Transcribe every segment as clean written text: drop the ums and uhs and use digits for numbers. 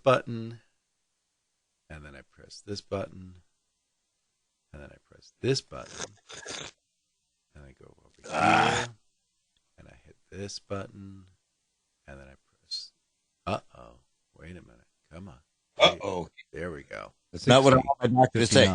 button, and then I press this button, and then I press this button, and I go over here, and I hit this button, and then I press, wait a minute, come on. There we go. That's not what I want my doctor to say.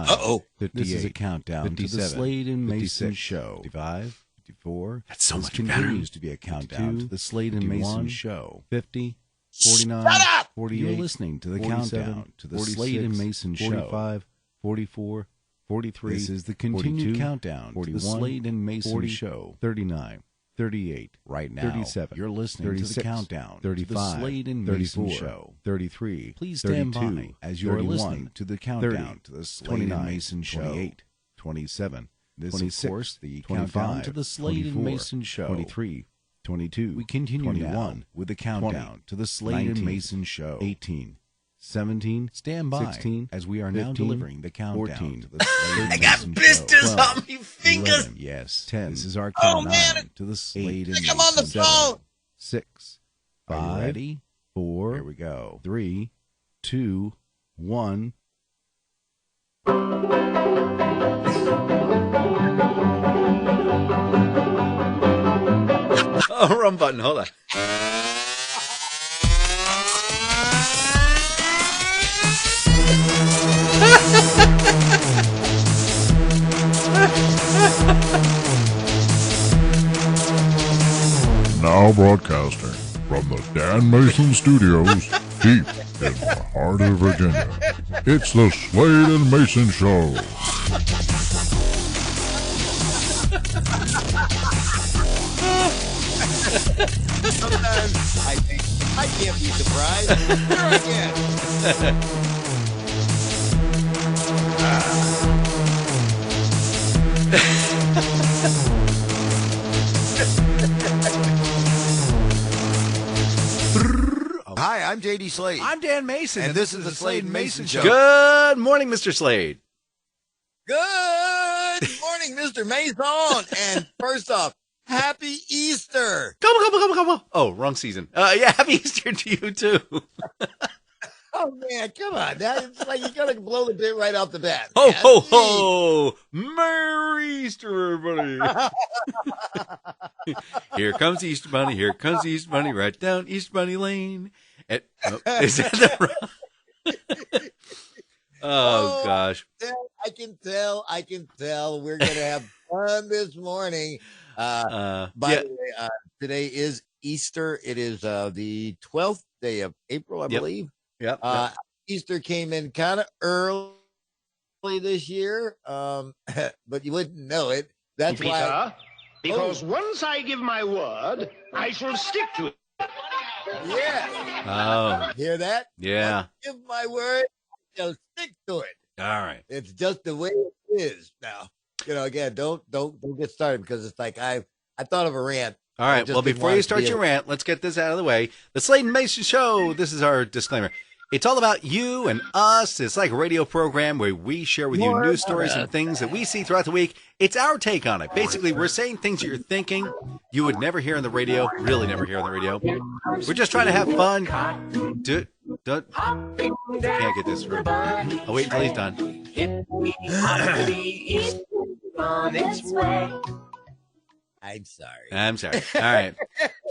This is a countdown to the Slade and Mayson Show. 55, 54. That's so much continues to be a countdown to the Slade and Mayson Show. 50, 49, 48. You're listening to the countdown to the Slade and Mayson Show. 45, 44, 43. This is the continued countdown to the Slade and Mason Show. 39. 38. Right now, 37. You're listening 36, to the countdown 35, to the Slade and Mason Show. 33. Please stand by as you're listening to the countdown to the Slade and Mason Show. 28. 27. This 26, of course, the countdown to the Slade and Mason Show. 23. 22. We continue 21 now with the countdown 20, to the Slade 19, and Mason Show. 18. 17. Stand by 16, as we are 15, now delivering the countdown 14, to the Slade and I got Mason blisters Show. on my fingers. 11, yes. 10. This is our countdown to the Slade and Mason I'm on the Show. phone. 6. 5. Ready? 4. Here we go. 3, 2, 1. Oh, wrong button. Hold on. Now broadcasting from the Dan Mason Studios, deep in the heart of Virginia, it's the Slade and Mayson Show. Sometimes I think I can't be surprised. Here again. Hi, I'm J.D. Slade. I'm Dan Mason. And this is the Slade and Mayson Show. Good morning, Mr. Slade. Good morning, Mr. Mason. And first off, Happy Easter. Come. Oh, wrong season. Yeah, happy Easter to you, too. Oh, man, come on. Now, it's like you're going to blow the bit right off the bat. Ho, ho, ho. Merry Easter, everybody. Here comes Easter Bunny. Here comes Easter Bunny. Right down Easter Bunny Lane. Is that the wrong? Oh, gosh. I can tell. We're going to have fun this morning. By the way, today is Easter. It is the 12th day of April, I believe. Yep. Easter came in kind of early this year, but you wouldn't know it. That's Peter, why. Because once I give my word, I shall stick to it. Yeah. Oh. Hear that? Yeah. Give my word, I'll stick to it. All right. It's just the way it is now. Again, don't get started because it's like I thought of a rant. All right. Well, before you start your rant, let's get this out of the way. The Slade and Mayson Show. This is our disclaimer. It's all about you and us. It's like a radio program where we share with you news stories and things that we see throughout the week. It's our take on it. Basically, we're saying things that you're thinking you would never hear on the radio, really never hear on the radio. We're just trying to have fun. Can't get this through. I'll wait until he's done. I'm sorry. All right.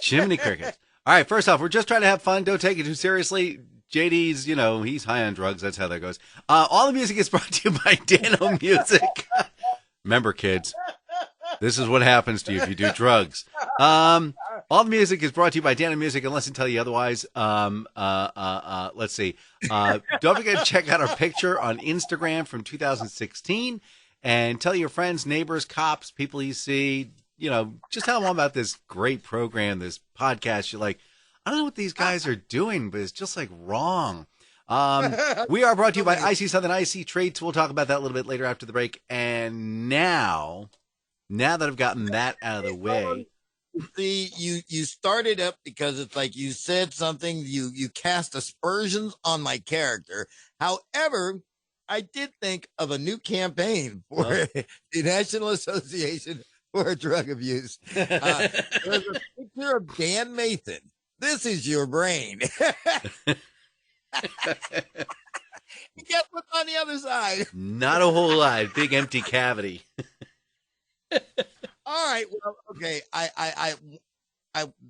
Jiminy Crickets. All right. First off, we're just trying to have fun. Don't take it too seriously. JD's, he's high on drugs. That's how that goes. All the music is brought to you by Dano Music. Remember, kids, this is what happens to you if you do drugs. All the music is brought to you by Dano Music, unless I tell you otherwise. Let's see. Don't forget to check out our picture on Instagram from 2016 and tell your friends, neighbors, cops, people you see, just tell them all about this great program, this podcast. You're like, I don't know what these guys are doing, but it's just like wrong. We are brought to you by IC Southern IC Trades. We'll talk about that a little bit later after the break. And now that I've gotten that out of the way. See, you started up because it's like you said something, you cast aspersions on my character. However, I did think of a new campaign for the National Association for Drug Abuse. There's a picture of Dan Mason. This is your brain. Guess what's on the other side? Not a whole lot. Big empty cavity. All right. Well, okay. I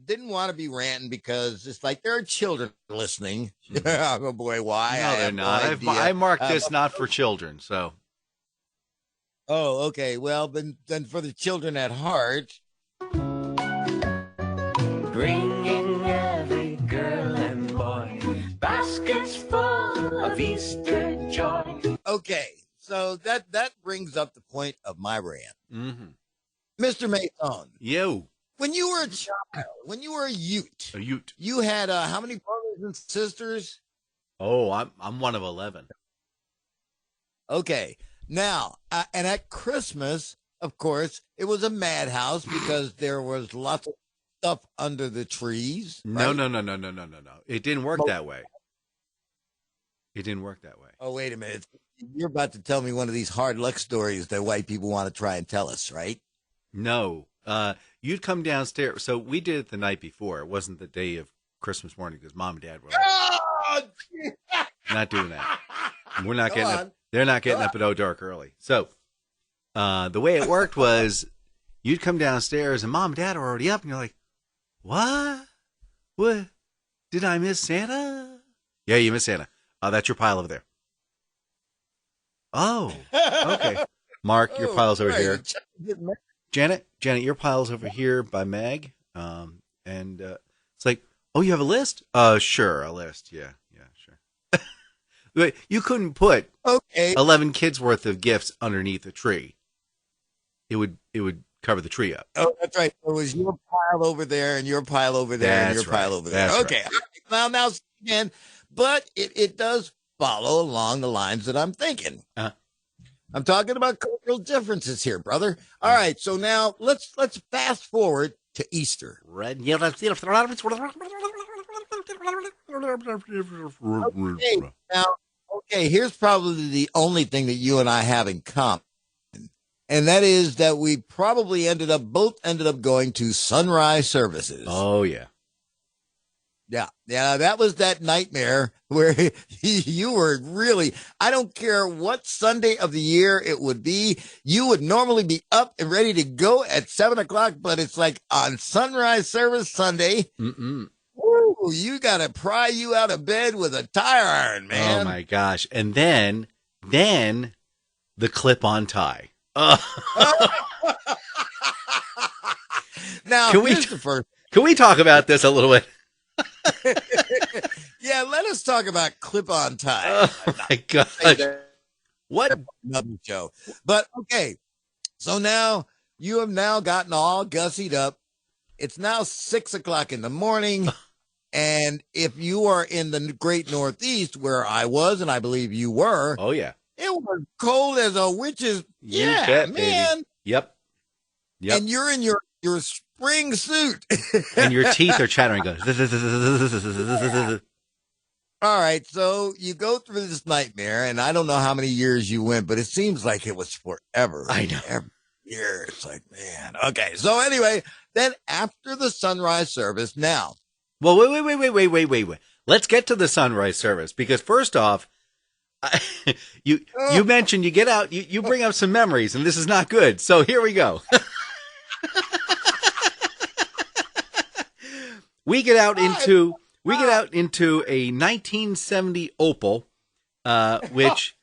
didn't want to be ranting because it's like there are children listening. Oh boy, why? No, they're not. I marked this not for children, so. Oh, okay. Well, then for the children at heart. Bringing every girl and boy baskets full of Easter joy. Okay, so that brings up the point of my rant. Mm-hmm. Mr. Mayson. Yo. When you were a child, when you were a ute, you had how many brothers and sisters? Oh, I'm one of 11. Okay, now and at Christmas, of course, it was a madhouse because there was lots of stuff under the trees. No, right? no. It didn't work that way. It didn't work that way. Oh, wait a minute. You're about to tell me one of these hard luck stories that white people want to try and tell us, right? No. You'd come downstairs. So we did it the night before. It wasn't the day of Christmas morning because Mom and Dad were not doing that. We're not getting up. They're not getting up at dark early. So the way it worked was you'd come downstairs and Mom and Dad are already up and you're like, what? What? Did I miss Santa? Yeah, you missed Santa. That's your pile over there. Oh, okay. Mark, your pile's over here. Janet, your pile's over here by Meg. And it's like, oh, you have a list? Sure, a list. Yeah, sure. But you couldn't put 11 kids worth of gifts underneath a tree. It would cover the tree up. Oh, that's right. It was your pile over there and your pile over there and your pile over there. That's okay. Right. Now again, but it does follow along the lines that I'm thinking. I'm talking about cultural differences here, brother. All right, so now let's fast forward to Easter. Okay, here's probably the only thing that you and I have in common. And that is that we probably both ended up going to sunrise services. Oh, yeah. Yeah, that was that nightmare where you were really, I don't care what Sunday of the year it would be, you would normally be up and ready to go at 7:00, but it's like on sunrise service Sunday, woo, you got to pry you out of bed with a tire iron, man. Oh, my gosh. And then the clip-on tie. Now, can we talk about this a little bit? Yeah, let us talk about clip-on ties. Oh my gosh. What? Another show. But okay, so now you have now gotten all gussied up. It's now 6:00 in the morning. And if you are in the great Northeast where I was, and I believe you were. Oh, yeah. It was cold as a witch's. You bet, man. Baby. Yep. And you're in your spring suit. And your teeth are chattering. All right, so you go through this nightmare, and I don't know how many years you went, but it seems like it was forever. I know. Every year. It's like, man. Okay, so anyway, then after the sunrise service, now. Well, wait. Let's get to the sunrise service, because first off, you mentioned you get out, you bring up some memories, and this is not good. So here we go. We get out into a 1970 Opel, which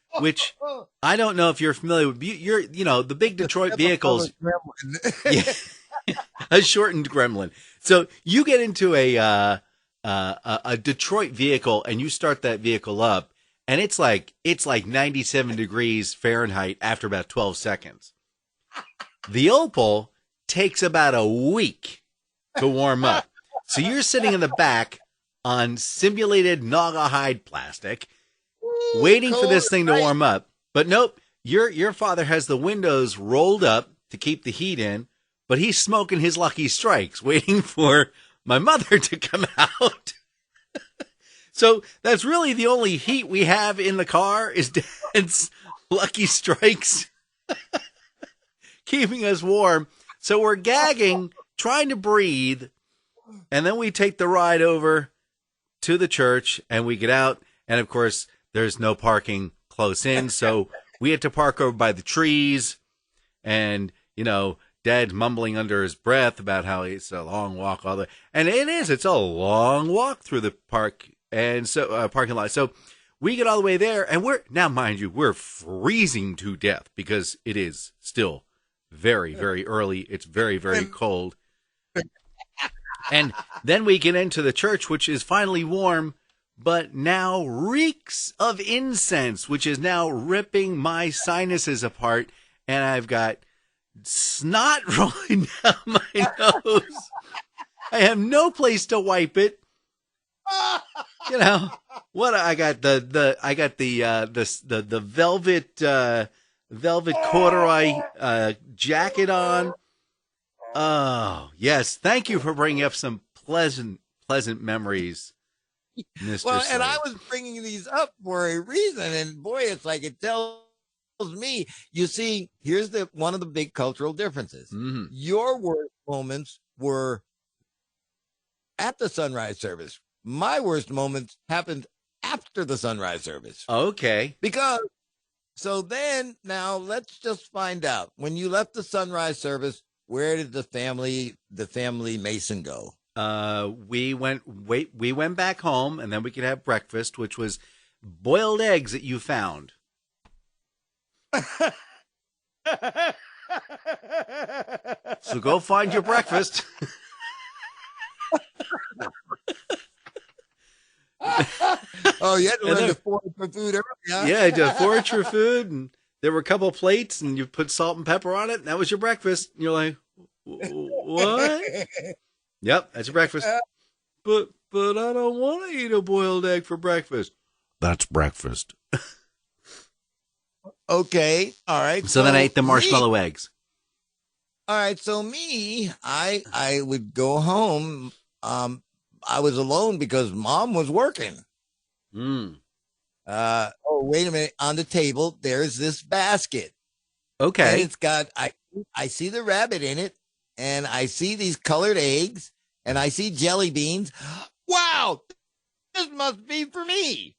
I don't know if you're familiar with. The big Detroit vehicles. Yeah, a shortened Gremlin. So you get into a Detroit vehicle and you start that vehicle up, and it's like 97 degrees Fahrenheit after about 12 seconds. The Opel takes about a week to warm up. So you're sitting in the back on simulated Naugahyde plastic, waiting for this thing to warm up. But nope, your father has the windows rolled up to keep the heat in, but he's smoking his Lucky Strikes, waiting for my mother to come out. So that's really the only heat we have in the car is Dad's Lucky Strikes, keeping us warm. So we're gagging, trying to breathe. And then we take the ride over to the church, and we get out, And of course, there's no parking close in, so we had to park over by the trees. And, Dad mumbling under his breath about how it's a long walk all the way. And it's a long walk through the park and so parking lot. So we get all the way there, and mind you, we're freezing to death because it is still very, very early. It's very, very cold. And then we get into the church, which is finally warm, but now reeks of incense, which is now ripping my sinuses apart. And I've got snot rolling down my nose. I have no place to wipe it. What I got the velvet corduroy jacket on. Oh, yes. Thank you for bringing up some pleasant memories, Mr. Well, Slade. and I was bringing these up for a reason, and boy, it's like it tells me, you see, here's one of the big cultural differences. Mm-hmm. Your worst moments were at the sunrise service. My worst moments happened after the sunrise service. Okay. So then, now let's just find out. When you left the sunrise service, where did the family Mason go? We went back home, and then we could have breakfast, which was boiled eggs that you found. So go find your breakfast. Oh, you had to learn to forage for food early, huh? Yeah, just forage for food, and there were a couple of plates, and you put salt and pepper on it, and that was your breakfast. And you're like, what? Yep, that's your breakfast. But I don't want to eat a boiled egg for breakfast. That's breakfast. Okay, all right. So then I ate the marshmallow eggs. All right, so I would go home. I was alone because Mom was working. Mm. Oh, wait a minute. On the table, there's this basket. Okay. And it's got, I see the rabbit in it, and I see these colored eggs, and I see jelly beans. Wow, this must be for me.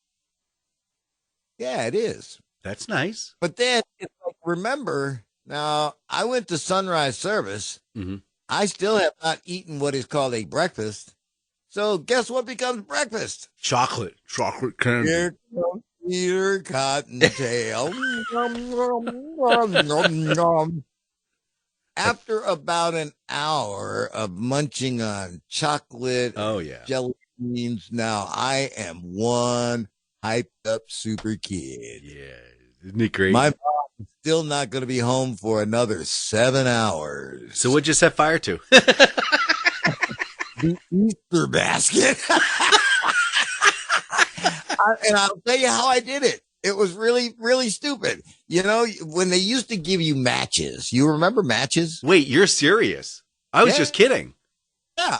Yeah, it is. That's nice. But then, it's like, remember, now I went to sunrise service. Mm-hmm. I still have not eaten what is called a breakfast. So guess what becomes breakfast? Chocolate candy. Here comes Peter Cottontail. After about an hour of munching on chocolate, Oh yeah, jelly beans, now I am one hyped up super kid. Yeah, isn't it great? My mom is still not going to be home for another 7 hours. So what'd you set fire to? The Easter basket. And I'll tell you how I did it. It was really, really stupid. You know, when they used to give you matches, you remember matches? Wait, you're serious? I was just kidding. Yeah,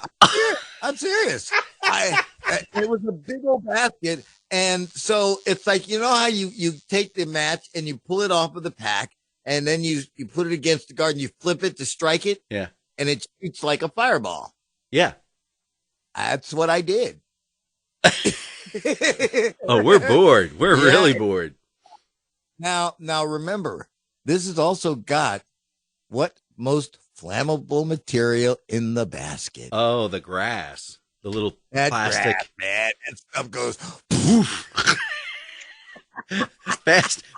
I'm serious. It was a big old basket. And so it's like, you know how you take the match and you pull it off of the pack, and then you put it against the guard and you flip it to strike it? Yeah. And it shoots like a fireball. Yeah. That's what I did. Oh, we're bored. We're really bored. Now remember, this has also got what most flammable material in the basket. Oh, the grass. The little That plastic. grass, man, that stuff goes Poof.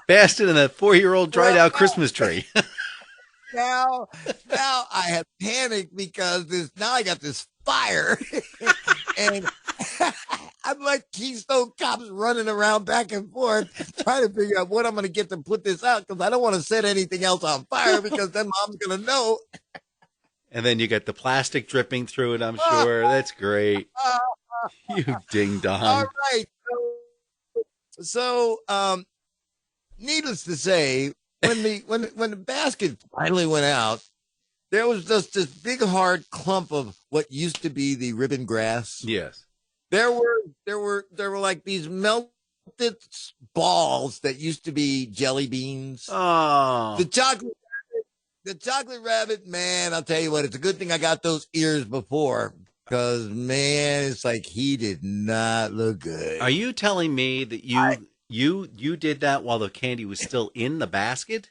Faster than a 4-year-old dried out Christmas tree. Now I have panicked because now I got this fire and I'm like Keystone Cops running around back and forth trying to figure out what I'm going to get to put this out, because I don't want to set anything else on fire because then Mom's going to know. And then you got the plastic dripping through it, I'm sure. That's great. You ding dong. All right. So, needless to say, when the basket finally went out, there was just this big hard clump of what used to be the ribbon grass. Yes. There were like these melted balls that used to be jelly beans. Oh. The chocolate rabbit, man, I'll tell you what, it's a good thing I got those ears before. Because, man, it's like he did not look good. Are you telling me that you did that while the candy was still in the basket?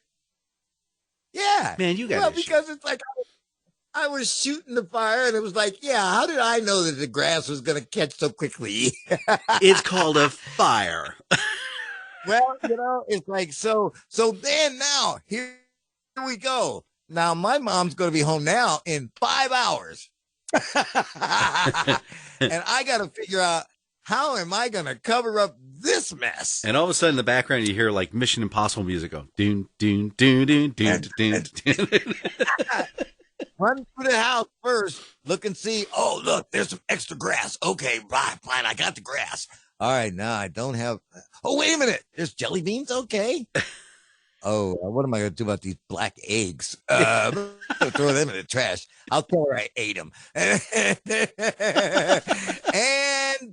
Yeah. Man, you got Well, because it's like I was shooting the fire, and it was like, yeah, how did I know that the grass was going to catch so quickly? It's called a fire. Well, it's like, so then now, here we go. Now, my mom's going to be home now in 5 hours. And I got to figure out, how am I going to cover up this mess? And all of a sudden, in the background, you hear like Mission Impossible music go, doon, doon, doon, doon, doon, doon, doon. Run through the house first, look and see, oh, look, there's some extra grass. Okay, fine, I got the grass. All right, now I don't have, oh, wait a minute, there's jelly beans, okay. Oh, what am I going to do about these black eggs? I'm going to throw them in the trash. I'll tell her I ate them. And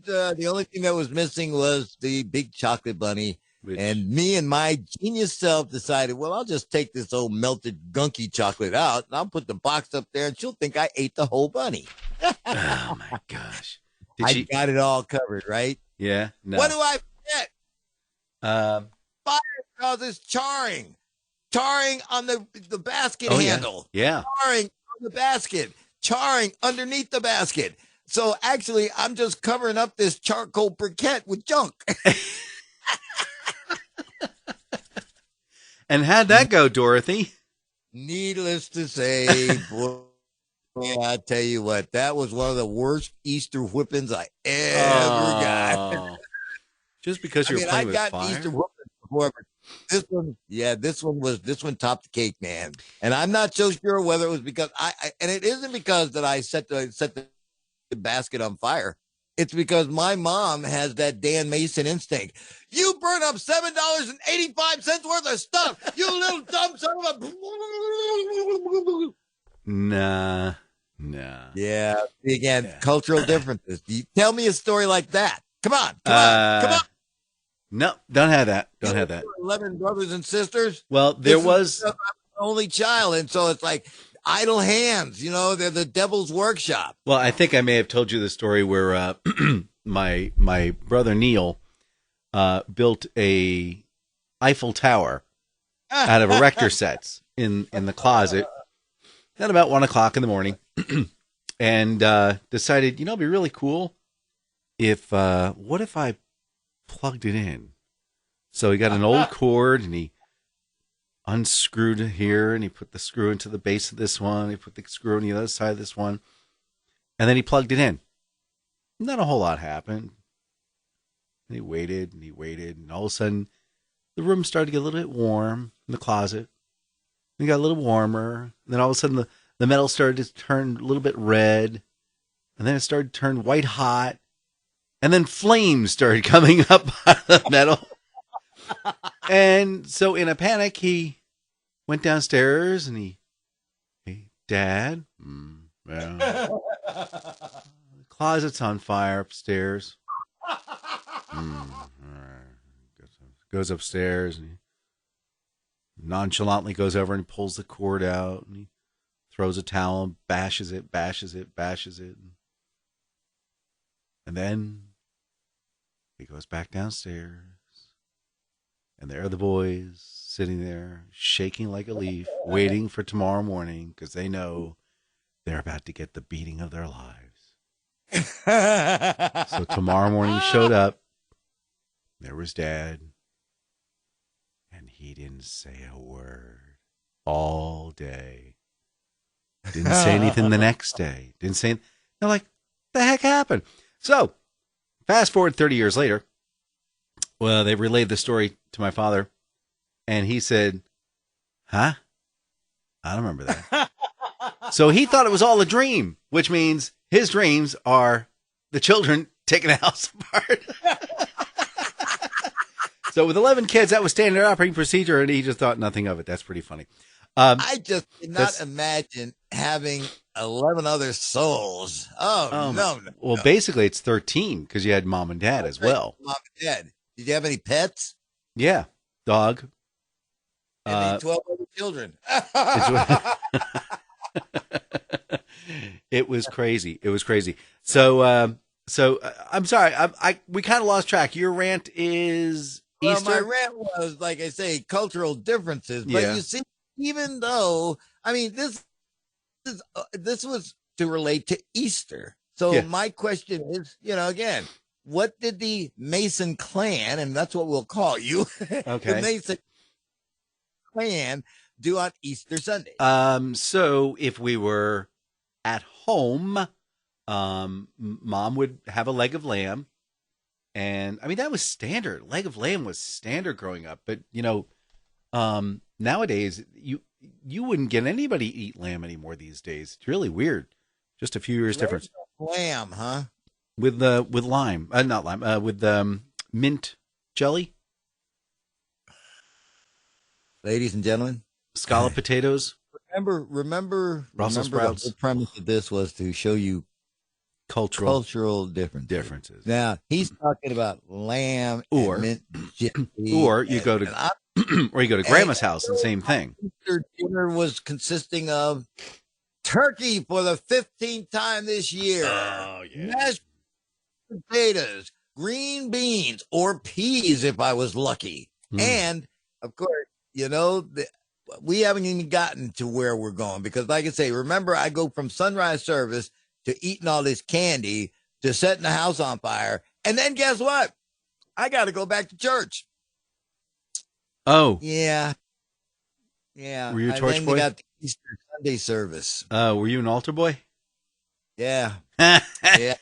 the only thing that was missing was the big chocolate bunny. And me and my genius self decided, well, I'll just take this old melted gunky chocolate out, and I'll put the box up there, and she'll think I ate the whole bunny. Oh, my gosh. I got it all covered, right? Yeah. No. What do I forget? Fire causes charring on the basket handle. Yeah. Charring on the basket. Charring underneath the basket. So actually, I'm just covering up this charcoal briquette with junk. And how'd that go, Dorothy? Needless to say, boy, I tell you what, that was one of the worst Easter whippings I ever got. Just because you were playing with fire? I got Easter whippings before, but this one topped the cake, man. And I'm not so sure whether it was because and it isn't because that I set the basket on fire. It's because my mom has that Dan Mason instinct. You burn up $7.85 worth of stuff, you little dumb son of a. Nah. Yeah. Again, cultural differences. Tell me a story like that. Come on. No, don't have that. 11 brothers and sisters. Well, there was I'm the only child, and so it's like idle hands. They're the devil's workshop. Well, I think I may have told you the story where my brother Neil built a Eiffel Tower out of erector sets in the closet at about 1:00 in the morning, and decided, it'd be really cool if what if I plugged it in. So he got an old cord and he unscrewed it here and he put the screw into the base of this one. He put the screw on the other side of this one. And then he plugged it in. Not a whole lot happened. And he waited. And all of a sudden the room started to get a little bit warm in the closet. It got a little warmer. And then all of a sudden the metal started to turn a little bit red. And then it started to turn white hot. And then flames started coming up out of the metal. And so in a panic, he went downstairs and hey, Dad, the closet's on fire upstairs. Goes upstairs and he nonchalantly goes over and he pulls the cord out and he throws a towel and bashes it. And then he goes back downstairs. And there are the boys sitting there, shaking like a leaf, waiting for tomorrow morning because they know they're about to get the beating of their lives. So tomorrow morning showed up. There was Dad. And he didn't say a word all day. Didn't say anything the next day. Didn't say, they're like, the heck happened? So fast forward 30 years later. Well, they relayed the story to my father, and he said, huh? I don't remember that. So he thought it was all a dream, which means his dreams are the children taking the house apart. So with 11 kids, that was standard operating procedure, and he just thought nothing of it. That's pretty funny. I just cannot imagine having 11 other souls. Oh, no. Well, basically, it's 13 because you had mom and dad as well. Mom and dad. Did you have any pets? Yeah, dog. And 12 other children. It was crazy. It was crazy. So, I'm sorry. We kind of lost track. Your rant is Easter. Well, my rant was, like I say, cultural differences. But you see, even though, I mean, this was to relate to Easter. So my question is, again, what did the Mason clan, and that's what we'll call you, the Mason clan, do on Easter Sunday? So if we were at home, Mom would have a leg of lamb, and I mean that was standard. Leg of lamb was standard growing up, but nowadays you wouldn't get anybody to eat lamb anymore these days. It's really weird. Just a few years difference. Lamb, huh? With lime, not lime, with mint jelly. Ladies and gentlemen, scallop potatoes. Remember Brussels sprouts. The premise of this was to show you cultural differences. Now he's talking about lamb or and mint jelly, or you go to or you go to Grandma's house and same thing. Easter dinner was consisting of turkey for the 15th time this year. Oh yeah. Mashed potatoes, green beans, or peas if I was lucky. And of course, we haven't even gotten to where we're going because, like I say, remember, I go from sunrise service to eating all this candy to setting the house on fire. And then guess what? I got to go back to church. Oh. Yeah. Yeah. Were you a torch boy? We got the Easter Sunday service. Were you an altar boy? Yeah. Yeah.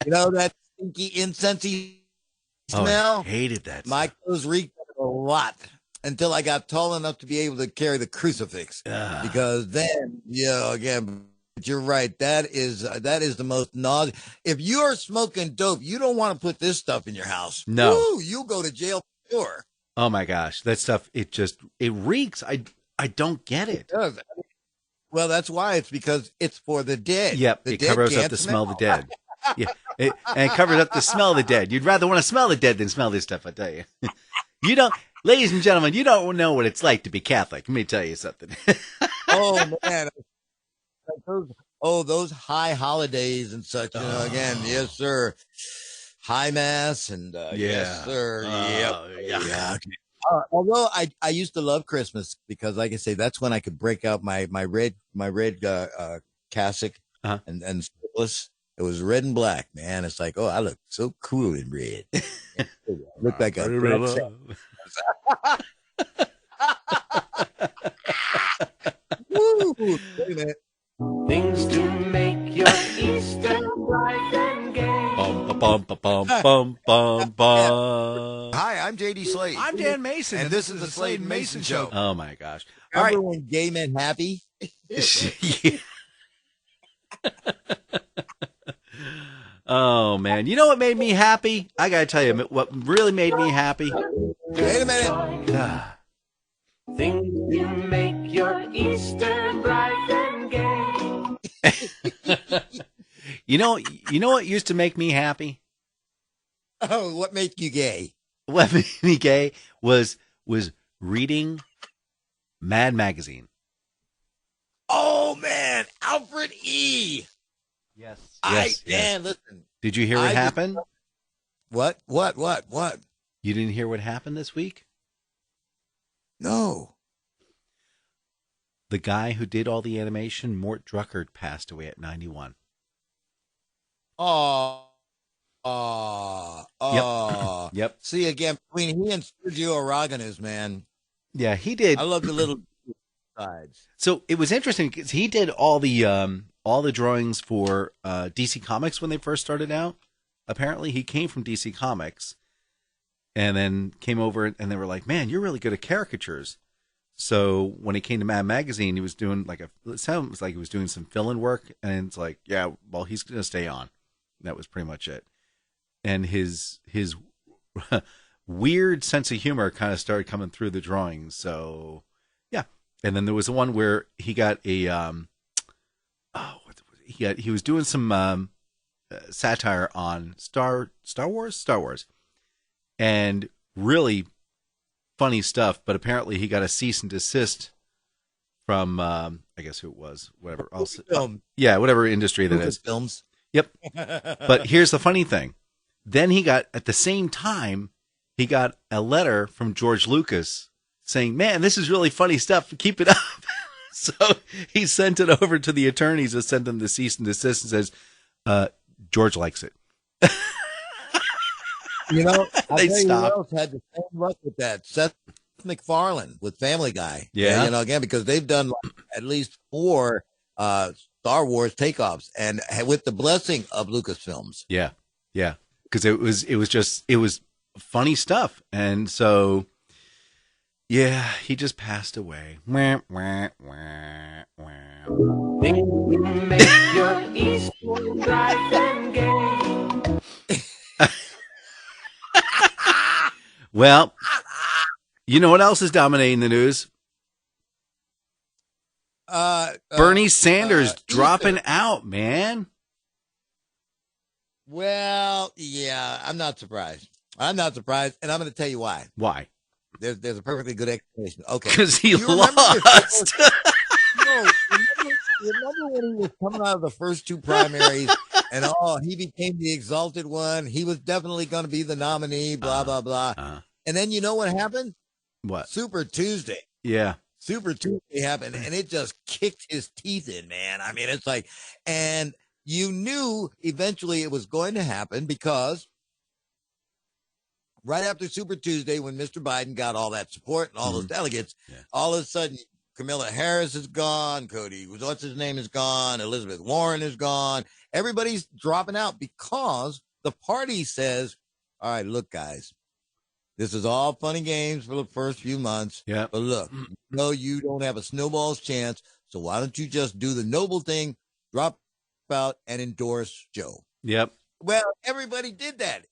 That stinky, incensey smell? I hated that. My clothes reeked a lot until I got tall enough to be able to carry the crucifix. Because then, again, but you're right. That is the most nauseous. If you're smoking dope, you don't want to put this stuff in your house. No. Woo, you'll go to jail for sure. Oh my gosh. That stuff, it reeks. I don't get it. It does. Well, that's why. It's because it's for the dead. Yep. The it dead covers up can't the smell of the dead. Yeah. And it covers up the smell of the dead. You'd rather want to smell the dead than smell this stuff, I tell you. Ladies and gentlemen, you don't know what it's like to be Catholic. Let me tell you something. Oh, man. Those high holidays and such, again, yes, sir. High Mass and, yes, sir. Yeah. Although I used to love Christmas because, like I say, that's when I could break out my red cassock and syphilis. It was red and black, man. It's like, I look so cool in red. I look like a Woo! Wait a minute. Things to make your Easter bright and gay. Hi, I'm J.D. Slade. I'm Dan Mayson. And this is the Slade and Mayson Show. Oh, my gosh. Remember when gay men happy? Oh, man. You know what made me happy? I got to tell you what really made me happy. Wait a minute. Things to make your Easter bright and gay. You know what used to make me happy? Oh, what made you gay? What made me gay was reading Mad Magazine. Oh, man. Alfred E. Yes. Man, listen. Did you hear what happened? What? You didn't hear what happened this week? No. The guy who did all the animation, Mort Drucker, passed away at 91. Yep. See, again, between he and Sergio Aragonés, man. Yeah, he did. I love the little sides. So it was interesting because he did all the drawings for DC Comics when they first started out. Apparently, he came from DC Comics and then came over and they were like, "Man, you're really good at caricatures." So when he came to Mad Magazine, he was doing it sounds like he was doing some fill-in work, and it's like, yeah, well, he's going to stay on. That was pretty much it. And his weird sense of humor kind of started coming through the drawings. So yeah. And then there was one where he got a he was doing some satire on Star Wars, and really funny stuff. But apparently he got a cease and desist from I guess who it was, whatever. Also, Film. yeah, whatever industry that is. Films. Yep. But here's the funny thing. Then he got, at the same time, he got a letter from George Lucas saying, man, this is really funny stuff. Keep it up. So he sent it over to the attorneys that sent them the cease and desist and says, George likes it. You know, I'll They tell you who stopped. else had the same luck with that. Seth MacFarlane with Family Guy. Yeah. You know, again, because they've done at least 4 Star Wars takeoffs, and with the blessing of Lucasfilms. Yeah. Yeah. Because it was funny stuff. And so, yeah, he just passed away. Wah, wah, wah, wah. Make your Easter bright and gay. Well, you know what else is dominating the news? Bernie Sanders dropping out, man. Well, yeah, I'm not surprised. And I'm going to tell you why. Why? There's a perfectly good explanation. Okay. Because he You remember lost. remember when he was coming out of the first 2 primaries and he became the exalted one. He was definitely going to be the nominee, blah, blah, blah. And then you know what happened? What? Super Tuesday. Yeah. Super Tuesday happened, and it just kicked his teeth in, man. I mean, it's like, and you knew eventually it was going to happen because right after Super Tuesday, when Mr. Biden got all that support and all those delegates, all of a sudden, Kamala Harris is gone. Cody, what's his name, is gone. Elizabeth Warren is gone. Everybody's dropping out because the party says, all right, look, guys, this is all fun and games for the first few months. Yeah. But look, you don't have a snowball's chance. So why don't you just do the noble thing, drop out and endorse Joe? Yep. Well, everybody did that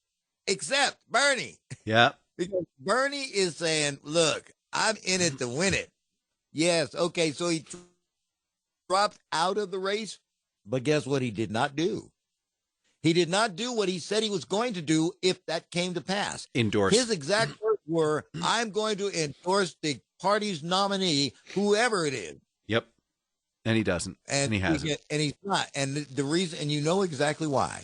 except Bernie. Yep. Because Bernie is saying, look, I'm in it to win it. Yes. Okay. So he dropped out of the race. But guess what he did not do? He did not do what he said he was going to do if that came to pass. Endorse. His exact words were, I'm going to endorse the party's nominee, whoever it is. Yep. And he doesn't. And he hasn't. And he's not. And the reason, and you know exactly why.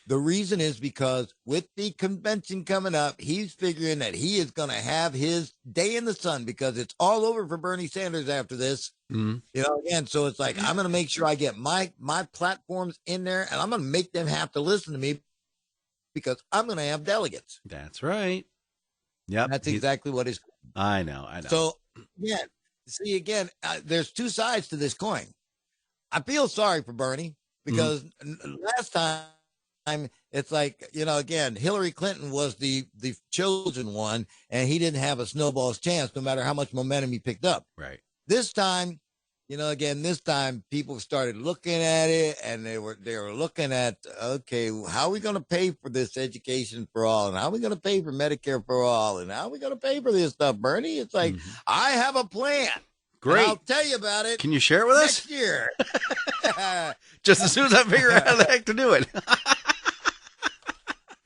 The reason is because with the convention coming up, he's figuring that he is going to have his day in the sun because it's all over for Bernie Sanders after this. Mm-hmm. You know, again, so it's like, I'm going to make sure I get my platforms in there, and I'm going to make them have to listen to me because I'm going to have delegates. That's right. Yep. That's exactly what is. I know. So, yeah, see, again, there's 2 sides to this coin. I feel sorry for Bernie because last time, it's like, you know, again, Hillary Clinton was the chosen one, and he didn't have a snowball's chance no matter how much momentum he picked up. Right. This time, you know, again, people started looking at it, and they were looking at, okay, how are we going to pay for this education for all, and how are we going to pay for Medicare for all, and how are we going to pay for this stuff, Bernie? It's like, I have a plan. Great. And I'll tell you about it. Can you share it with next us? year? Just as soon as I figure out how the heck to do it.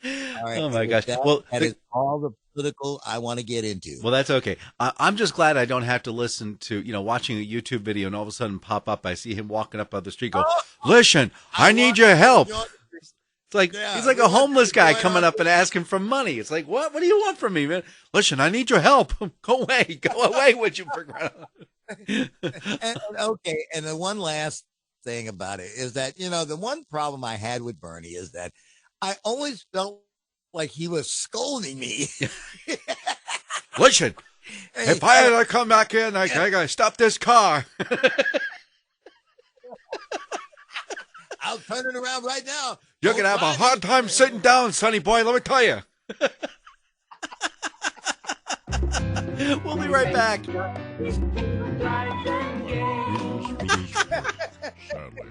All right, oh my gosh! That is all the political I want to get into. Well, that's okay. I'm just glad I don't have to listen to, watching a YouTube video and all of a sudden pop up. I see him walking up on the street. Go, listen, I need your help. It's like he's like a homeless guy coming up and asking for money. It's like, what? What do you want from me, man? Listen, I need your help. Go away, would you? Okay, and the one last thing about it is that the one problem I had with Bernie is that I always felt like he was scolding me. Listen, if I had to come back in, I gotta stop this car. I'll turn it around right now. You're gonna have a hard time sitting down, sonny boy. Let me tell you. We'll be right back. Sadly, however,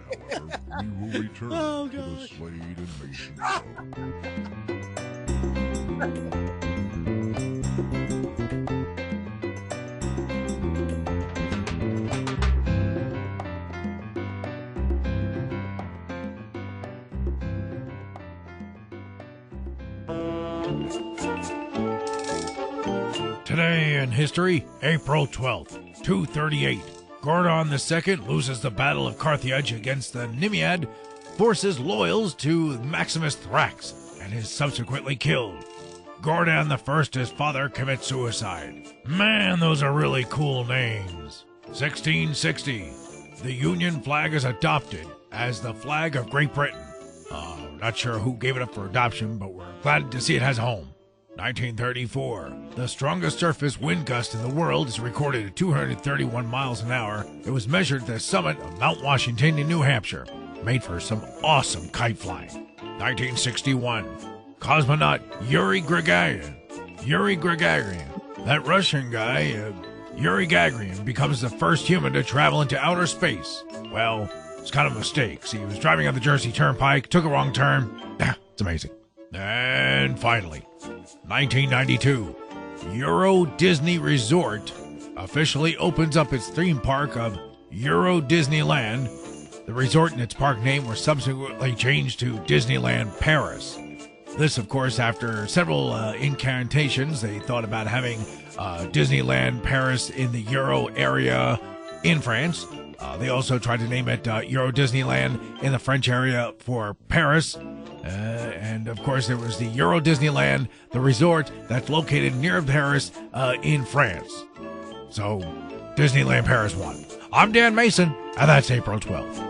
we will return to the Slade and Mayson Show. Today in history, April 12th, 238. Gordon II loses the Battle of Carthage against the Nemead forces loyals to Maximus Thrax and is subsequently killed. Gordon I, his father, commits suicide. Man, those are really cool names. 1660, the Union flag is adopted as the flag of Great Britain. Not sure who gave it up for adoption, but we're glad to see it has a home. 1934, the strongest surface wind gust in the world is recorded at 231 miles an hour. It was measured at the summit of Mount Washington in New Hampshire. Made for some awesome kite flying. 1961, cosmonaut Yuri Gagarin. That Russian guy, Yuri Gagarin, becomes the first human to travel into outer space. Well, it's kind of a mistake. See, he was driving on the Jersey Turnpike, took a wrong turn. It's amazing. And finally, 1992, Euro Disney Resort officially opens up its theme park of Euro Disneyland. The resort and its park name were subsequently changed to Disneyland Paris. This, of course, after several incantations, they thought about having Disneyland Paris in the Euro area in France. They also tried to name it Euro Disneyland in the French area for Paris. And, of course, there was the Euro Disneyland, the resort that's located near Paris in France. So, Disneyland Paris won. I'm Dan Mason, and that's April 12th.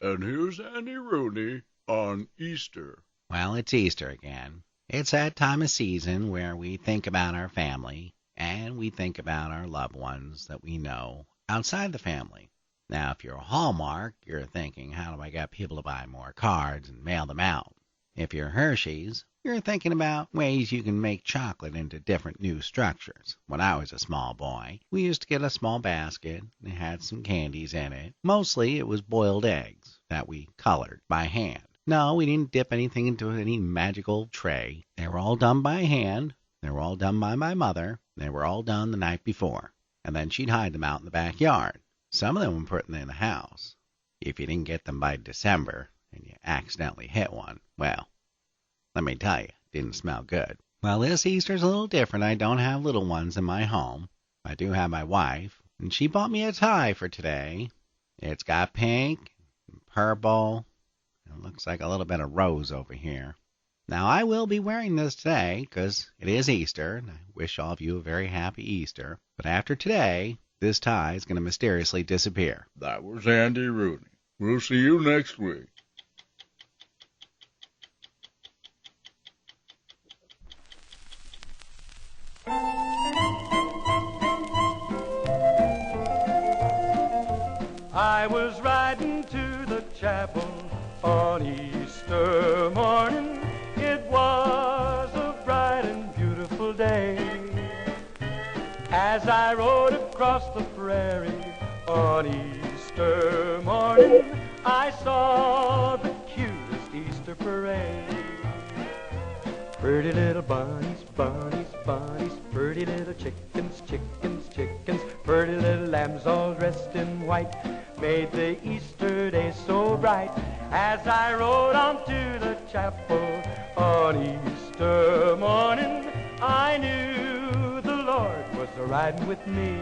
And here's Andy Rooney on Easter. Well, it's Easter again. It's that time of season where we think about our family and we think about our loved ones that we know outside the family. Now, if you're a Hallmark, you're thinking, how do I get people to buy more cards and mail them out? If you're Hershey's, you're thinking about ways you can make chocolate into different new structures. When I was a small boy, we used to get a small basket and it had some candies in it. Mostly it was boiled eggs that we colored by hand. No, we didn't dip anything into any magical tray. They were all done by hand. They were all done by my mother. They were all done the night before. And then she'd hide them out in the backyard. Some of them were put in the house. If you didn't get them by December and you accidentally hit one, well, let me tell you, it didn't smell good. Well, this Easter's a little different. I don't have little ones in my home. I do have my wife, and she bought me a tie for today. It's got pink, and purple, and it looks like a little bit of rose over here. Now, I will be wearing this today because it is Easter, and I wish all of you a very happy Easter. But after today, this tie is going to mysteriously disappear. That was Andy Rooney. We'll see you next week. I was riding to the chapel on Easter morning. It was a bright and beautiful day. As I rode across the prairie on Easter morning, I saw the cutest Easter parade. Pretty little bunnies, bunnies, bunnies, pretty little chickens, chickens, chickens, pretty little lambs all dressed in white, made the Easter day so bright. As I rode on to the chapel on Easter morning, I knew the Lord was a-riding with me.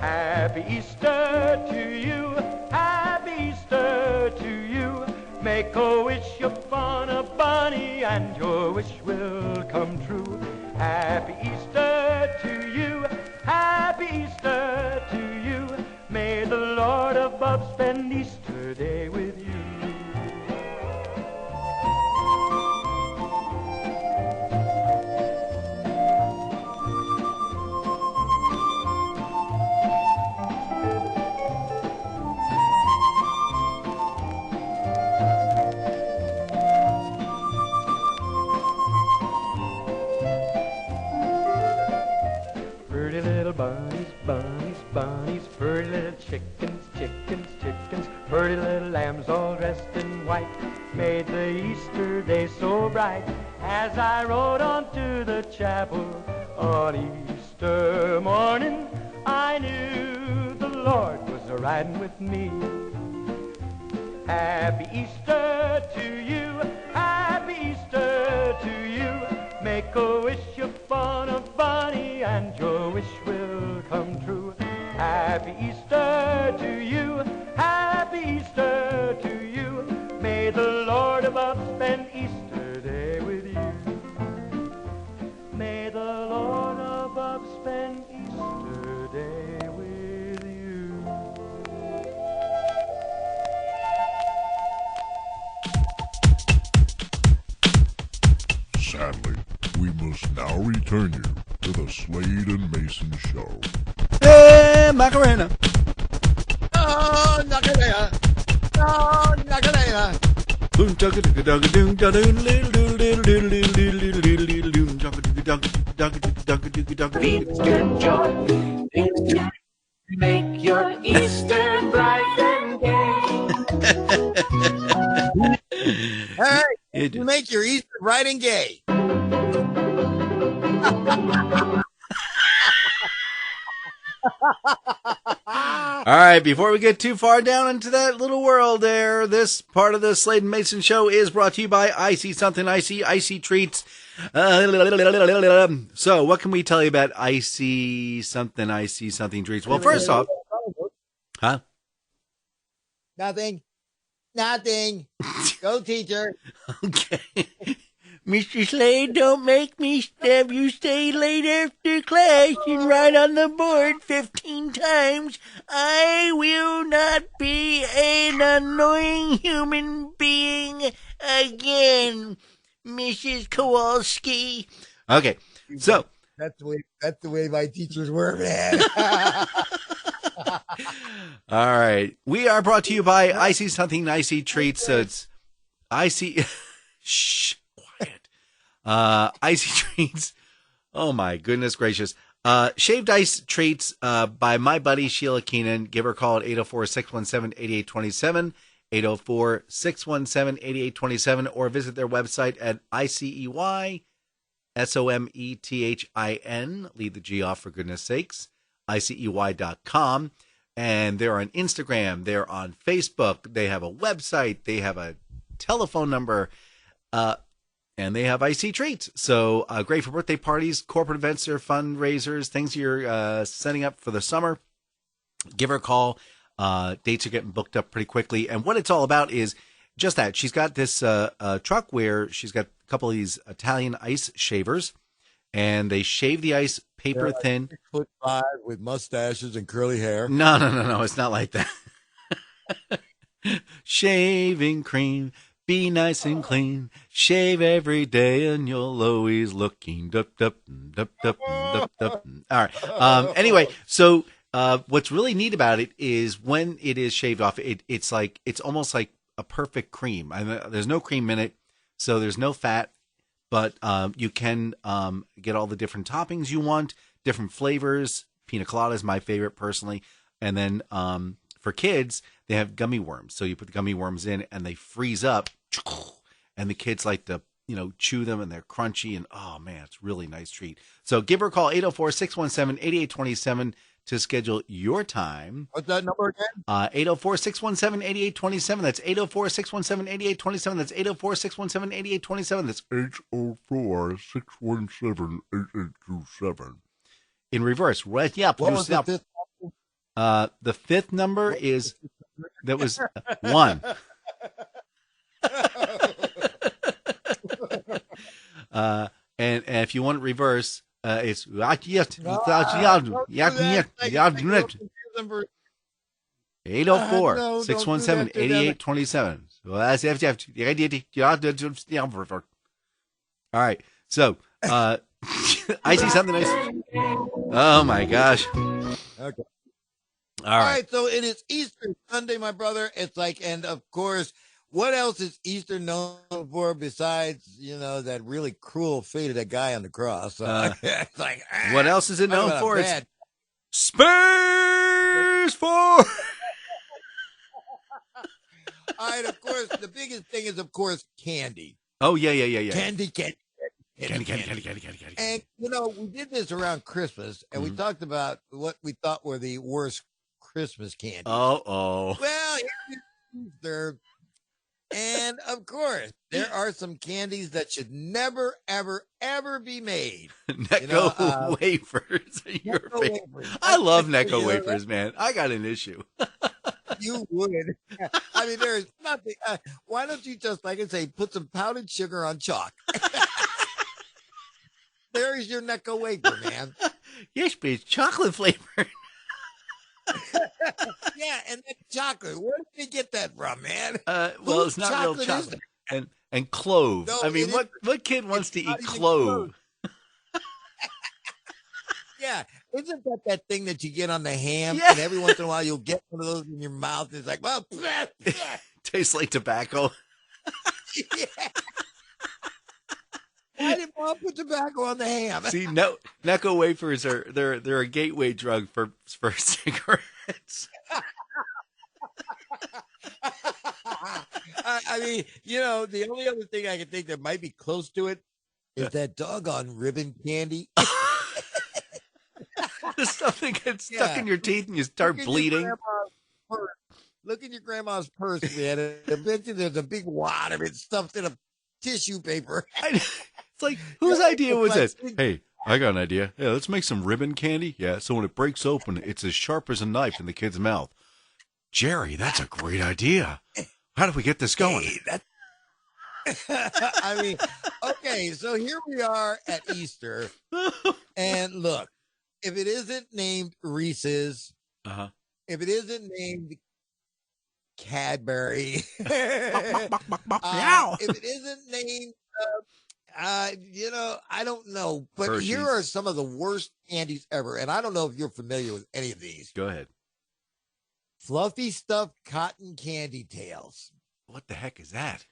Happy Easter to you, happy Easter to you. Make a wish upon a bunny and your wish will come true. Happy Easter to you, happy Easter to you. May the Lord above spend Easter day with you. Pretty little bunnies, bunnies, bunnies, pretty little chickens, chickens, chickens, pretty little lambs all dressed in white, made the Easter day so bright. As I rode on to the chapel on Easter Easter morning, I knew the Lord was a-riding with me. Happy Easter to you, happy Easter to you. Make a wish upon a bunny and your wish will come true. Happy Easter to you, happy Easter to you. May the Lord above spend Easter Day with you. May the Lord above spend Easter Day with you. Sadly, we must now return you to the Slade and Mayson Show. Hey, Macarena. Oh, Macarena. Oh, Macarena. Easter joy, Easter, make your Easter bright and gay. Hey, you make your Easter bright and gay. All right, before we get too far down into that little world there, this part of the Slade and Mayson Show is brought to you by I See Something Icy Treats. So, what can we tell you about I See Something Treats? Well, first off, huh? Nothing. Go, teacher. Okay. Mr. Slade, don't make me have you stay late after class and write on the board 15 times. I will not be an annoying human being again, Mrs. Kowalski. Okay, so. That's the way my teachers were, man. All right. We are brought to you by I See Something Icy Treats. So it's Icy. Shh. Icy Treats. Oh my goodness gracious. Shaved Ice Treats by my buddy Sheila Keenan. Give her a call at 804-617-8827, 804-617-8827, or visit their website at ICEYSOMETHIN. Leave the G off for goodness sakes. ICEY.com. And they're on Instagram. They're on Facebook. They have a website. They have a telephone number. And they have icy treats. So great for birthday parties, corporate events, or fundraisers, things you're setting up for the summer. Give her a call. Dates are getting booked up pretty quickly. And what it's all about is just that. She's got this truck where she's got a couple of these Italian ice shavers. And they shave the ice paper thin. 6'5" with mustaches and curly hair. No. It's not like that. Shaving cream. Be nice and clean. Shave every day and you'll always looking dup. All right. Anyway, so what's really neat about it is when it is shaved off, it's almost like a perfect cream. I mean, there's no cream in it, so there's no fat, but you can get all the different toppings you want, different flavors. Pina colada is my favorite personally, and then for kids, they have gummy worms. So you put the gummy worms in and they freeze up, and the kids like to, chew them, and they're crunchy, and oh man, it's a really nice treat. So give her a call, 804-617-8827 to schedule your time. What's that number again? 804-617-8827. That's 804-617-8827. That's 804-617-8827. That's 804-617-8827. In reverse. Right? Yeah. What was the fifth? The fifth number is, that was 1. And if you want it reverse, it's 804-617-8827. So that's all right. So I see something nice. Oh my gosh. Okay. All right. So it is Easter Sunday, my brother. It's like, and of course, what else is Easter known for besides, that really cruel fate of that guy on the cross? It's like, what else is it known for? It's Space Force. All right, of course, the biggest thing is, of course, candy. Oh, yeah. Candy. Candy. And, you know, we did this around Christmas, and we talked about what we thought were the worst Christmas candies. Oh. Well, here's Easter. And, of course, there are some candies that should never, ever, ever be made. Necco wafers. I love Necco wafers, man. I got an issue. You would. I mean, there's nothing. Why don't you just, like I say, put some powdered sugar on chalk? There's your Necco wafer, man. Yes, but it's chocolate flavored. Yeah, and that chocolate. Where did they get that from, man? Well, it's not real chocolate. And clove. No, I mean, what kid wants to eat clove? Yeah, isn't that thing that you get on the ham? Yeah. And every once in a while you'll get one of those in your mouth. It's like, well, tastes like tobacco. Yeah. Why did Mom put tobacco on the ham? See, Necco wafers they're a gateway drug for cigarettes. I mean, you know, the only other thing I can think that might be close to it is that doggone ribbon candy. The stuff that gets stuck in your teeth and you start bleeding. Look in your grandma's purse, man. I bet you there's a big wad of it stuffed in a tissue paper. It's like, whose idea was this? Hey, I got an idea. Yeah, let's make some ribbon candy. Yeah, so when it breaks open, it's as sharp as a knife in the kid's mouth. Jerry, that's a great idea. How do we get this going? Hey, I mean, okay, so here we are at Easter, and look, if it isn't named Reese's, if it isn't named Cadbury, if it isn't named, you know, I don't know, but Hershey's. Here are some of the worst candies ever, and I don't know if you're familiar with any of these. Go ahead. Fluffy stuffed cotton candy tails. What the heck is that?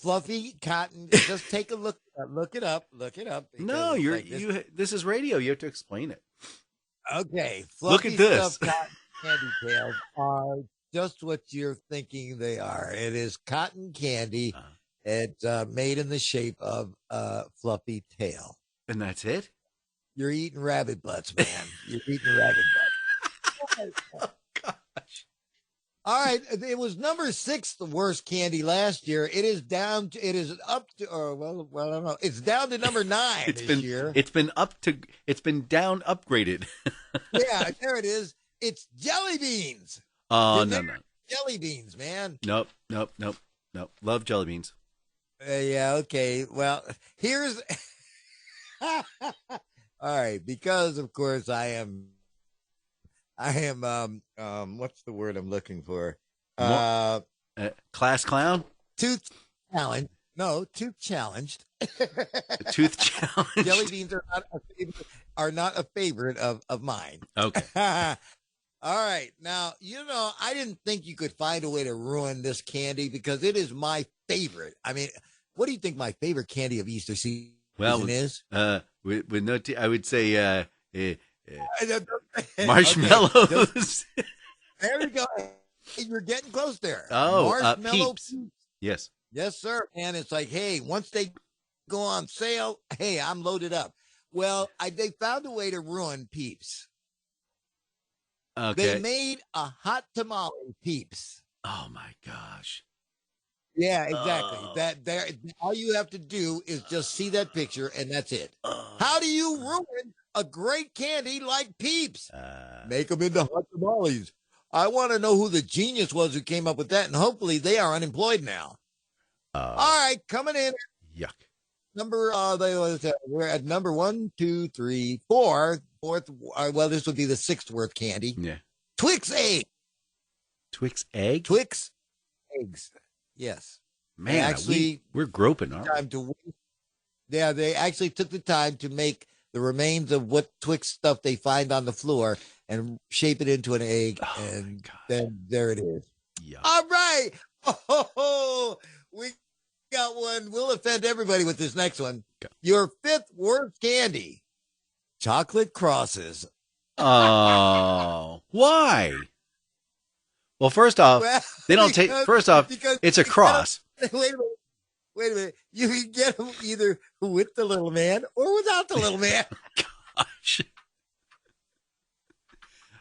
Fluffy cotton. Just take a look. Look it up. No, this is radio. You have to explain it. Okay. Look at this. Stuffed cotton candy tails are just what you're thinking they are. It is cotton candy. It's made in the shape of a fluffy tail. And that's it? You're eating rabbit butts, man. You're eating rabbit butts. Oh, gosh. All right, it was number 6, the worst candy last year. It is down. It is up to. Well, I don't know. It's down to number 9 this year. It's been down, upgraded. Yeah, there it is. It's jelly beans. Oh no. Jelly beans, man. Nope. Love jelly beans. Yeah. Okay. Well, here's. All right, because of course I am what's the word I'm looking for? Class clown? Tooth challenged. No, tooth challenged. Tooth challenged. Jelly beans are not a favorite of mine. Okay. All right. Now, you know, I didn't think you could find a way to ruin this candy because it is my favorite. I mean, what do you think my favorite candy of Easter season is? With no I would say marshmallows. Okay, there you go. You're getting close there. Oh, marshmallow Peeps. Yes. Yes, sir. And it's like, hey, once they go on sale, hey, I'm loaded up. Well, they found a way to ruin Peeps. Okay. They made a hot tamale Peeps. Oh my gosh. Yeah, exactly. All you have to do is just see that picture, and that's it. How do you ruin a great candy like Peeps? Make them into hot tamales. I want to know who the genius was who came up with that, and hopefully they are unemployed now. All right, coming in. Yuck. We're at number 1, 2, 3, 4. Fourth. Well, this would be the 6th worst candy. Yeah. Twix egg. Twix egg. Twix eggs. Yes. Man, actually, we're groping, aren't we? Yeah, they actually took the time to make the remains of what Twix stuff they find on the floor and shape it into an egg, and then there it is. Yuck. All right. Oh, we got one. We'll offend everybody with this next one. Go. Your 5th worst candy. Chocolate crosses. Oh, why? Well, first off, they don't take. First off, it's a cross. Wait Wait a minute. You can get them either with the little man or without the little man. Gosh.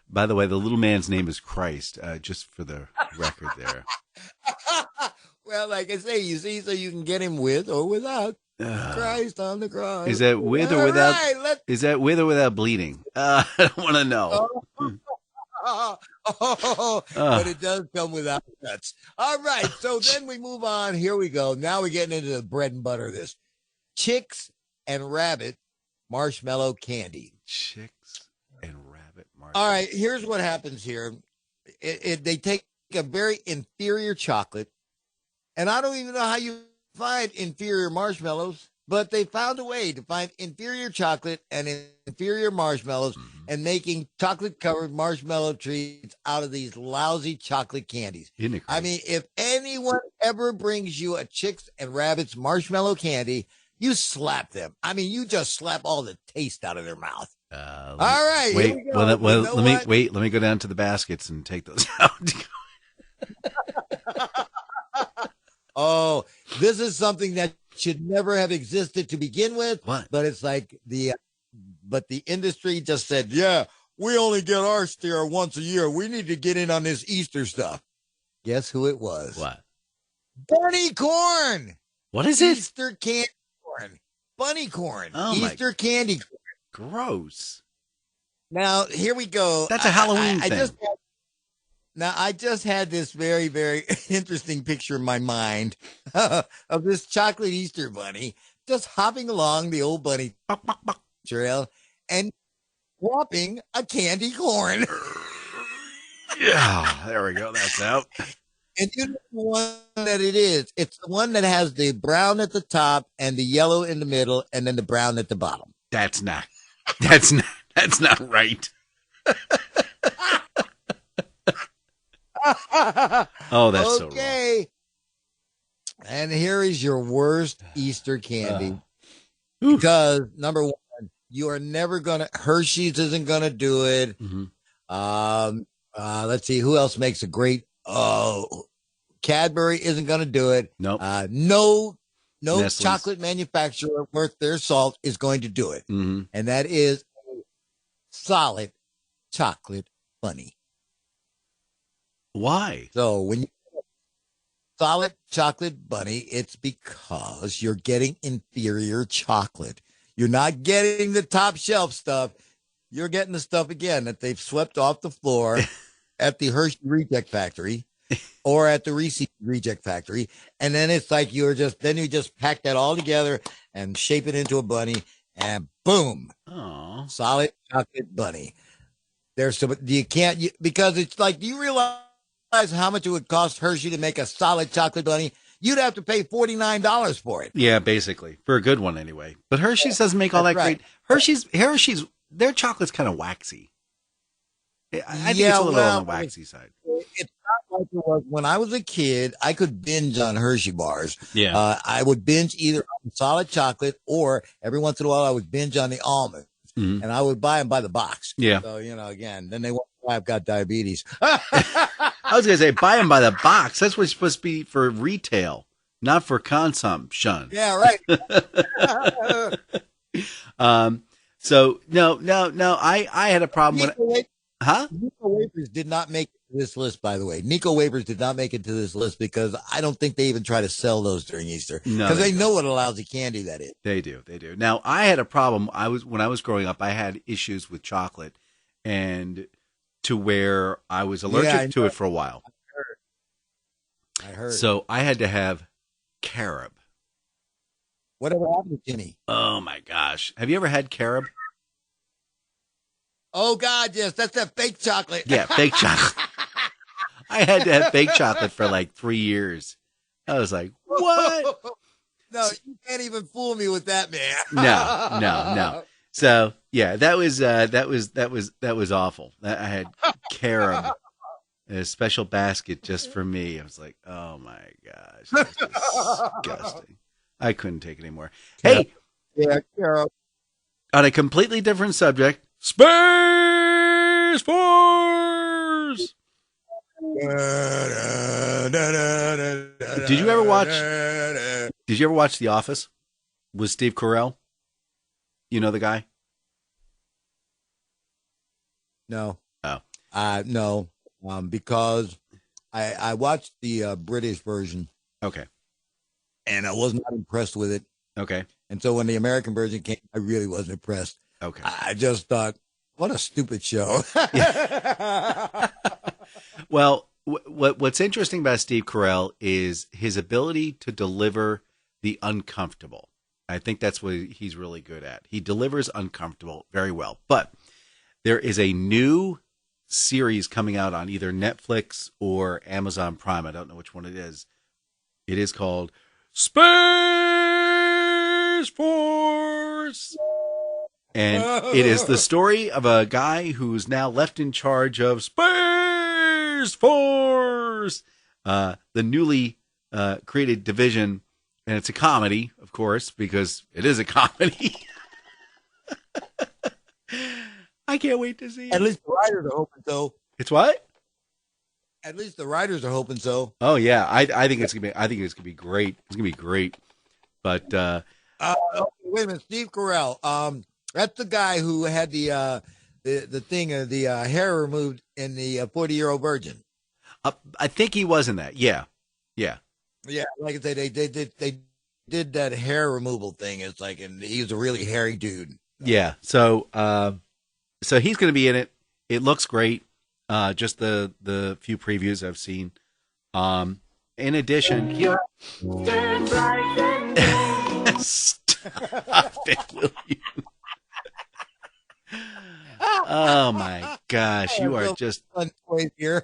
By the way, the little man's name is Christ, just for the record there. Well, like I say, you see, so you can get him with or without Christ on the cross. Is that with or All without? right, is that with or without bleeding? I don't want to know. But it does come without nuts. All right, so then we move on. Here we go. Now we're getting into the bread and butter of this. Chicks and Rabbit marshmallow candy. Chicks and Rabbit marshmallow. All right, here's what happens here. They take a very inferior chocolate, and I don't even know how you find inferior marshmallows, but they found a way to find inferior chocolate and inferior marshmallows and making chocolate-covered marshmallow treats out of these lousy chocolate candies. I mean, if anyone ever brings you a Chicks and Rabbits marshmallow candy, you slap them. I mean, you just slap all the taste out of their mouth. All right. Wait. Here we go. Let me go down to the baskets and take those out. Oh, this is something that should never have existed to begin with. What? But it's like the industry just said, yeah, we only get our share once a year. We need to get in on this Easter stuff. Guess who it was? What? Bunny corn. What is it? Easter candy corn. Bunny corn. Oh, Easter candy corn. Gross. Now, here we go. That's a Halloween thing. I just had this very, very interesting picture in my mind of this chocolate Easter bunny just hopping along the old bunny trail and whopping a candy corn. Yeah, there we go. That's out. And you know the one that it is. It's the one that has the brown at the top and the yellow in the middle and then the brown at the bottom. That's not right. Oh, that's so wrong. Okay. And here is your worst Easter candy. Because number one, you are never gonna Hershey's isn't gonna do it. Let's see who else makes a great Cadbury isn't gonna do it. Nope. No Nestle's. chocolate manufacturer worth their salt is going to do it. And that is solid chocolate bunny. Why? So when you solid chocolate bunny, it's because you're getting inferior chocolate. You're not getting the top shelf stuff. You're getting the stuff again that they've swept off the floor at the Hershey Reject Factory or at the Reese Reject Factory. And then it's like you just pack that all together and shape it into a bunny and boom. Oh, solid chocolate bunny. Because it's like, do you realize how much it would cost Hershey to make a solid chocolate bunny? You'd have to pay $49 for it. Yeah, basically. For a good one anyway. But Hershey's doesn't make all that great. Hershey's, their chocolate's kind of waxy. I think it's a little on the waxy side. It's not like it was when I was a kid. I could binge on Hershey bars. Yeah. I would binge either on solid chocolate or every once in a while I would binge on the almonds. And I would buy them by the box. Yeah. So, again, then they won't know I've got diabetes. I was going to say, buy them by the box. That's what's supposed to be for retail, not for consumption. Yeah, right. So, no, I had a problem with Nico Wafers did not make it to this list, by the way. Nico Wafers did not make it to this list because I don't think they even try to sell those during Easter. Because they know what a lousy candy that is. They do. Now, I had a problem. When I was growing up, I had issues with chocolate and to where I was allergic to it for a while. I heard. So I had to have carob. Whatever happened to Jimmy? Oh, my gosh. Have you ever had carob? Oh, God, yes. That's that fake chocolate. Yeah, fake chocolate. I had to have fake chocolate for like 3 years. I was like, what? No, you can't even fool me with that, man. No. So, yeah, that was awful. I had carob in a special basket just for me. I was like, oh, my gosh. That's disgusting. I couldn't take it anymore. Hey. Yeah, carob. On a completely different subject. Space Force! Did you ever watch Did you ever watch The Office with Steve Carell? You know the guy? No. Oh. No. Because I watched the British version. Okay. And I was not impressed with it. Okay. And so when the American version came, I really wasn't impressed. Okay. I just thought, what a stupid show. Well, what's interesting about Steve Carell is his ability to deliver the uncomfortable. I think that's what he's really good at. He delivers uncomfortable very well. But there is a new series coming out on either Netflix or Amazon Prime. I don't know which one it is. It is called Space Force. And it is the story of a guy who's now left in charge of Space Force, the newly created division. And it's a comedy, of course, because it is a comedy. I can't wait to see it. At least the writers are hoping so. It's what? At least the writers are hoping so. Oh yeah, I think it's gonna be. I think it's gonna be great. It's gonna be great. But wait a minute, Steve Carell. That's the guy who had the thing of the hair removed in the 40-Year-Old Virgin. I think he was in that. Yeah. Yeah, like I say, they did that hair removal thing. It's like, and he was a really hairy dude. Yeah. So he's going to be in it. It looks great. Just the few previews I've seen. In addition, stop it, will you? Oh my gosh, you are just here.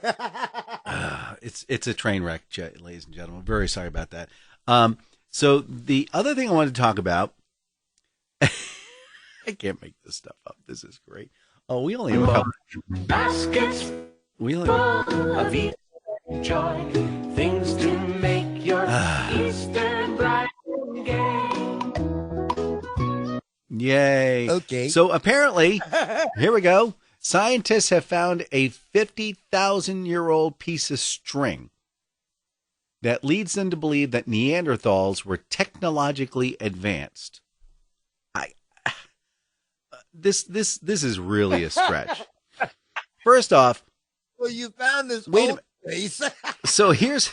It's a train wreck, ladies and gentlemen. Very sorry about that. So the other thing I wanted to talk about, I can't make this stuff up. This is great. Oh, we only have a couple. Baskets full of Easter joy, things to make your Easter bright and gay. Yay. Okay. So apparently, here we go. Scientists have found a 50,000-year-old piece of string that leads them to believe that Neanderthals were technologically advanced. This is really a stretch. First off, well, you found this face. So here's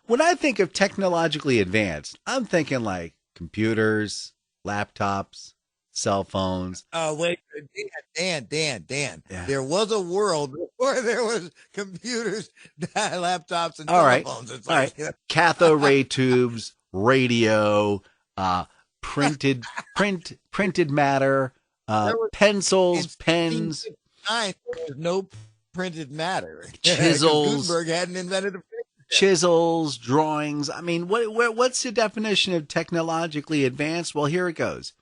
when I think of technologically advanced, I'm thinking like computers, laptops, cell phones. Oh, wait, Dan. Yeah. There was a world where there was computers, laptops, and All right. telephones. It's All like, right. Cathode ray tubes, radio, printed matter, pencils, pens. There was no printed matter. Chisels. Gutenberg hadn't invented a printer. Chisels, drawings. I mean, what's the definition of technologically advanced? Well, here it goes.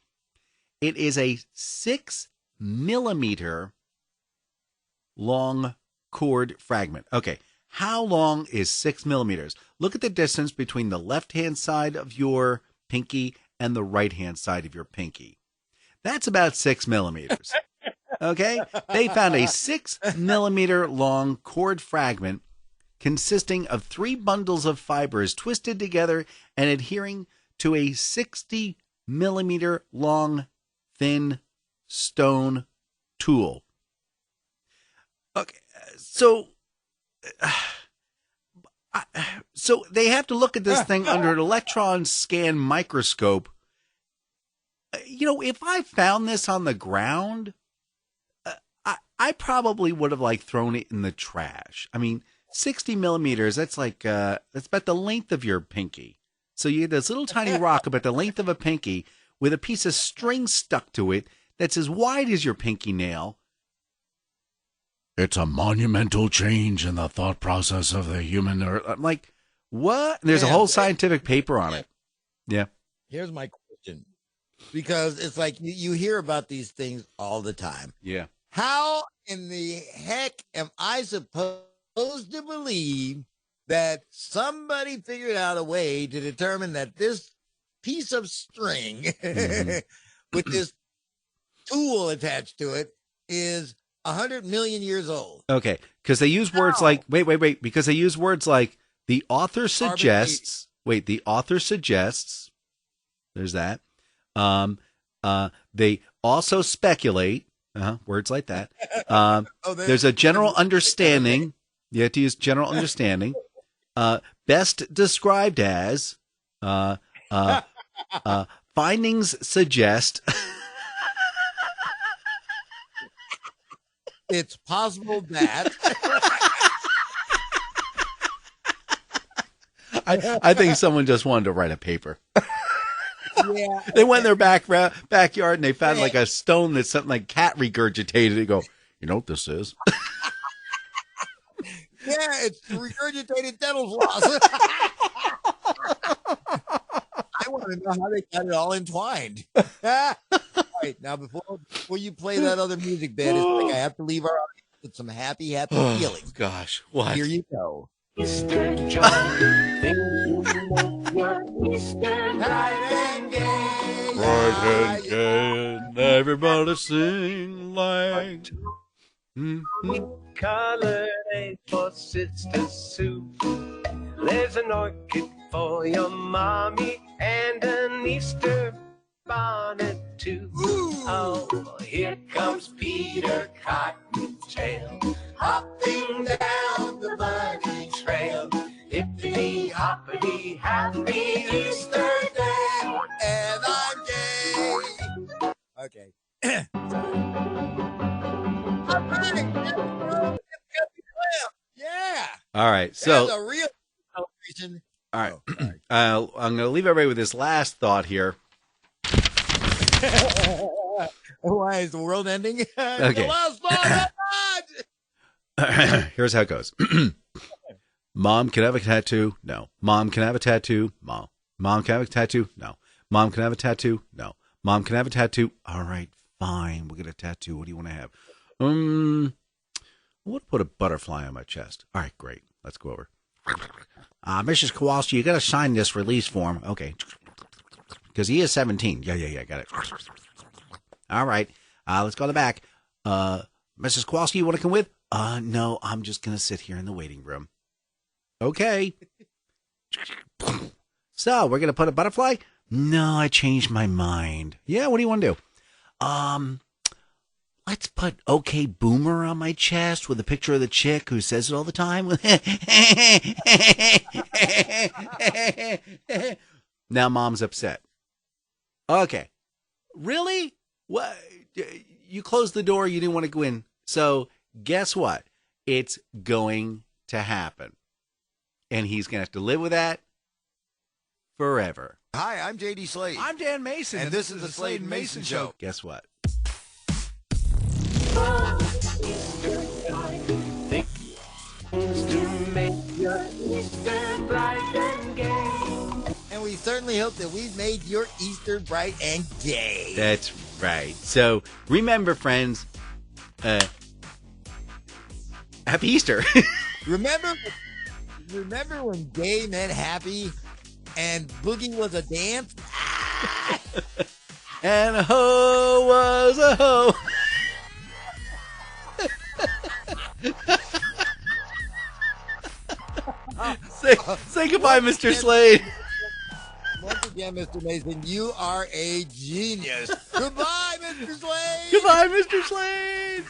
It is a 6 millimeter long cord fragment. Okay, how long is 6 millimeters? Look at the distance between the left-hand side of your pinky and the right-hand side of your pinky. That's about 6 millimeters. Okay, they found a 6 millimeter long cord fragment consisting of 3 bundles of fibers twisted together and adhering to a 60 millimeter long thin stone tool. Okay, so they have to look at this thing under an electron scan microscope. You know, if I found this on the ground, I probably would have like thrown it in the trash. I mean, 60 millimeters, that's like, that's about the length of your pinky. So you get this little tiny rock about the length of a pinky with a piece of string stuck to it that's as wide as your pinky nail. It's a monumental change in the thought process of the human. I'm like, what? There's a whole scientific paper on it. Yeah. Here's my question. Because it's like you hear about these things all the time. Yeah. How in the heck am I supposed to believe that somebody figured out a way to determine that this piece of string with this tool attached to it is 100 million years old? Okay, because they use words like, wait, because they use words like the author suggests, Wait, the author suggests. There's that. They also speculate. Words like that. There's a general understanding. You have to use general understanding. Best described as findings suggest. It's possible that. I think someone just wanted to write a paper. Yeah. They went in their backyard and they found like a stone that's something like cat regurgitated. They go, you know what this is? Yeah, it's regurgitated dental floss. I want to know how they got it all entwined. All right, now before you play that other music bed, it's like I have to leave our audience with some happy feelings. Gosh, what? Here you go. Easter joy, Easter bright and gay. Bright and gay, and everybody sing like. Colored A for Sister Sue. There's an orchid for your mommy and an Easter bonnet too. Oh, here comes Peter Cottontail, hopping down the bunny trail. Hippity hoppity, happy Easter day, And I'm gay. Okay. All right. Yeah. All right, so That's a real celebration. all right, I'm going to leave everybody with this last thought here. Why is the world ending? Okay. The last thought. Here's how it goes. Mom can have a tattoo? No. Mom can have a tattoo? No. Mom can have a tattoo? No. Mom can have a tattoo? No. Mom can have a tattoo? All right, fine. We'll get a tattoo. What do you want to have? I want to put a butterfly on my chest. All right, great. Let's go over. Mrs. Kowalski, you got to sign this release form. Okay. Because he is 17. Yeah, got it. All right. Let's go to the back. Mrs. Kowalski, you want to come with? No, I'm just going to sit here in the waiting room. Okay. So, we're going to put a butterfly? No, I changed my mind. Yeah, what do you want to do? Let's put OK Boomer on my chest with a picture of the chick who says it all the time. Now Mom's upset. Okay. Really? What? You closed the door. You didn't want to go in. So guess what? It's going to happen. And he's going to have to live with that forever. Hi, I'm JD Slade. I'm Dan Mason. And this is the Slade and Mayson Show. Guess what? Things to make your Easter bright and gay. And we certainly hope that we've made your Easter bright and gay. That's right. So remember, friends, happy Easter. Remember when gay meant happy and boogie was a dance? And a hoe was a hoe. Say goodbye, Mr. Slade. Once again, Mr. Mason, you are a genius. Goodbye, Mr. Slade. Goodbye, Mr. Slade.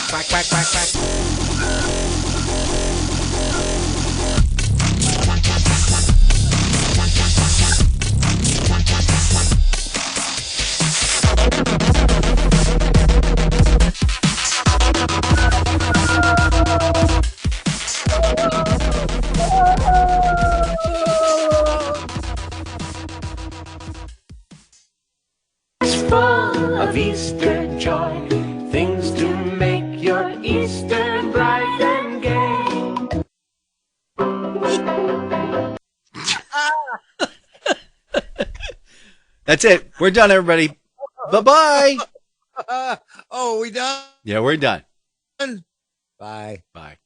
Quack, quack, quack. Full of Easter joy, things to make your Easter bright and gay. That's it. We're done, everybody. Bye-bye. Oh, we done? Yeah, we're done. Bye. Bye.